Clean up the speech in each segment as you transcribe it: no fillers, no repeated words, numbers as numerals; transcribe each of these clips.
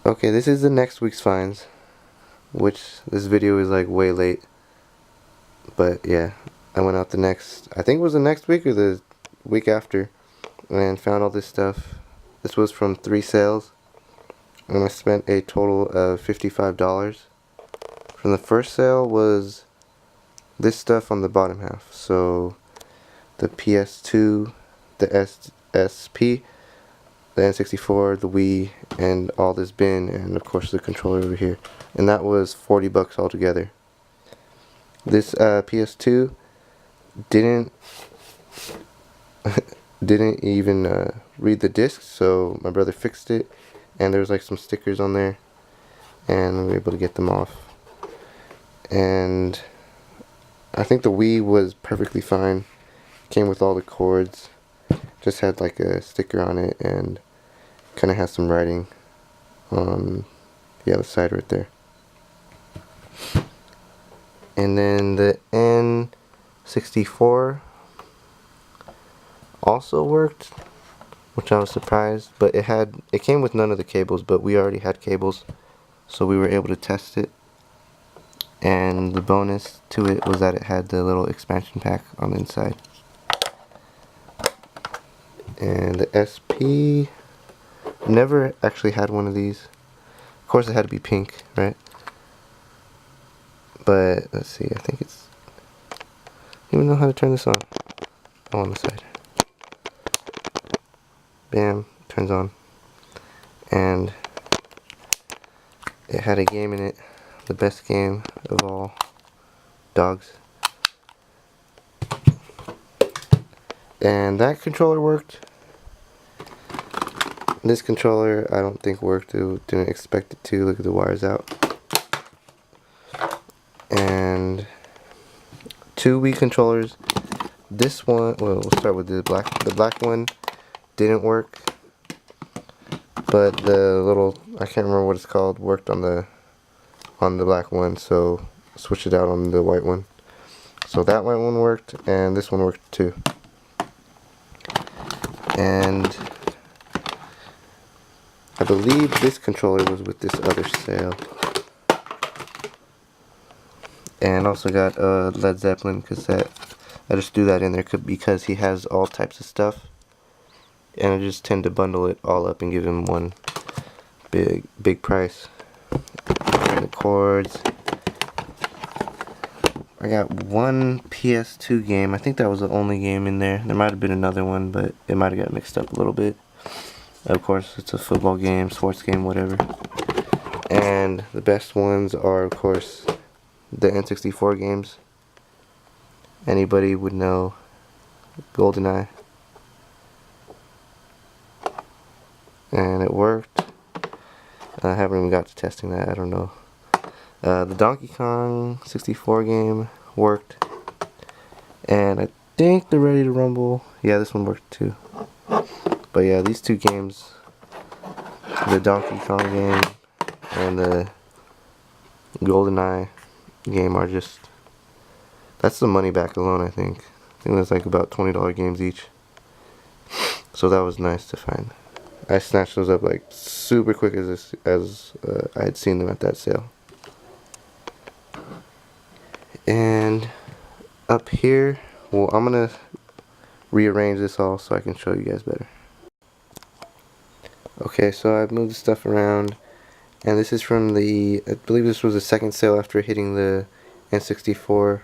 Okay, this is the next week's finds, which this video is like way late. But yeah, I went out I think it was the next week or the week after, and found all this stuff. This was from 3 sales, and I spent a total of $55. From the first sale was this stuff on the bottom half. So the PS2, the SP, the N64, the Wii, and all this bin, and of course the controller over here. And that was $40 altogether. This PS2 didn't didn't even read the disc, so my brother fixed it, and there was like some stickers on there, and we were able to get them off. And I think the Wii was perfectly fine. Came with all the cords, just had like a sticker on it, and kind of has some writing on the other side right there. And then the N64 also worked, which I was surprised, but it came with none of the cables, but we already had cables, so we were able to test it. And the bonus to it was that it had the little expansion pack on the inside. And the SP, never actually had one of these. Of course it had to be pink, right? But let's see, I think it's, I don't even know how to turn this on. Oh, on the side. Bam, turns on. And it had a game in it, the best game of all, dogs. And that controller worked. This controller I don't think worked. It didn't expect it to. Look at the wires out. And 2 Wii controllers. This one, well, we'll start with the black. The black one didn't work, but the little, I can't remember what it's called, worked on the black one, so switch it out on the white one. So that white one worked, and this one worked too. And I believe this controller was with this other sale. And also got a Led Zeppelin cassette. I just threw that in there because he has all types of stuff, and I just tend to bundle it all up and give him one big price. And the cords. I got one PS2 game. I think that was the only game in there. There might have been another one, but it might have got mixed up a little bit. Of course, it's a football game, sports game, whatever. And the best ones are, of course, the N64 games. Anybody would know GoldenEye. And it worked. I haven't even got to testing that, I don't know. The Donkey Kong 64 game worked. And I think the Ready to Rumble, yeah, this one worked too. But yeah, these 2 games, the Donkey Kong game and the GoldenEye game, are just, that's the money back alone, I think. I think that's like about $20 games each. So that was nice to find. I snatched those up like super quick as I had seen them at that sale. And up here, well, I'm gonna rearrange this all so I can show you guys better. Okay, so I've moved the stuff around, and this is from I believe this was the second sale after hitting the N64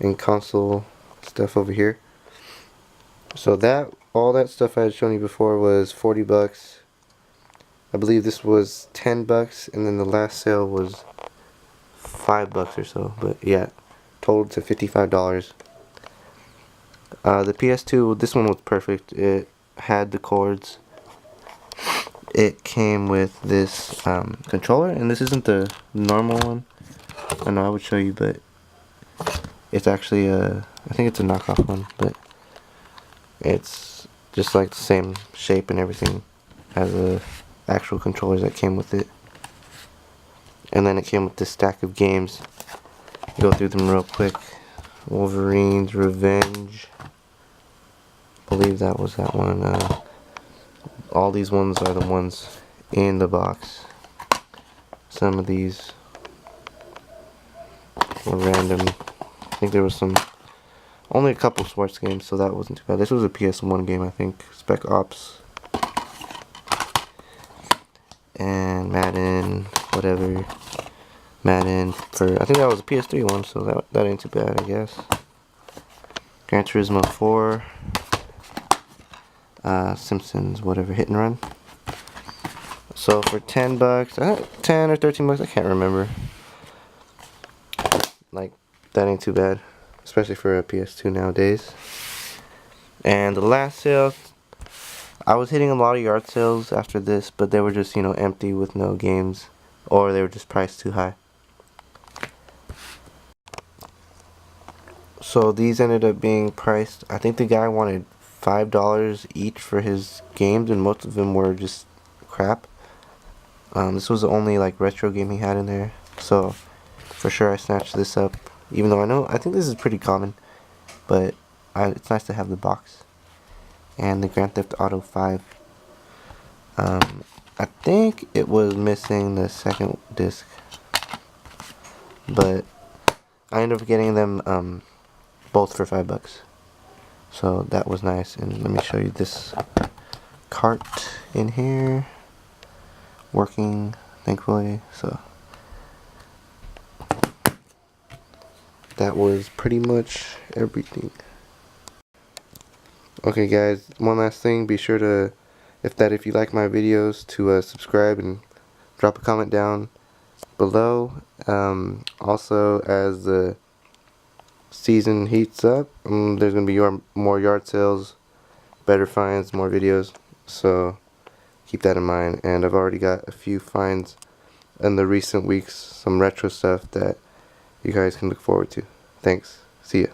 and console stuff over here. So all that stuff I had shown you before was $40. I believe this was $10, and then the last sale was $5 or so. But yeah, totaled to $55. The PS2, this one was perfect. It had the cords. It came with this controller, and this isn't the normal one. I know I would show you, but it's actually I think it's a knockoff one, but it's just like the same shape and everything as the actual controllers that came with it. And then it came with this stack of games. Go through them real quick. Wolverine's Revenge. I believe that was that one. All these ones are the ones in the box. some of these were random. I think there was only a couple sports games, so that wasn't too bad. This was a PS1 game, I think. Spec Ops. And Madden, whatever. Madden for, I think that was a PS3 one, so that ain't too bad, I guess. Gran Turismo 4. Simpsons, whatever, Hit and Run. So for $10, 10 or 13 bucks, I can't remember. Like, that ain't too bad, especially for a PS2 nowadays. And the last sale, I was hitting a lot of yard sales after this, but they were just, empty with no games, or they were just priced too high. So these ended up being priced, I think the guy wanted $5 each for his games, and most of them were just crap. This was the only like retro game he had in there, so for sure I snatched this up, even though I think this is pretty common, but it's nice to have the box. And the Grand Theft Auto 5. I think it was missing the second disc, but I ended up getting them both for $5, so that was nice. And let me show you this cart in here, working thankfully. So that was pretty much everything. Okay guys, one last thing, be sure to, if you like my videos, to subscribe and drop a comment down below. Also, as the season heats up, there's going to be more yard sales, better finds, more videos, so keep that in mind. And I've already got a few finds in the recent weeks, some retro stuff that you guys can look forward to. Thanks. See ya.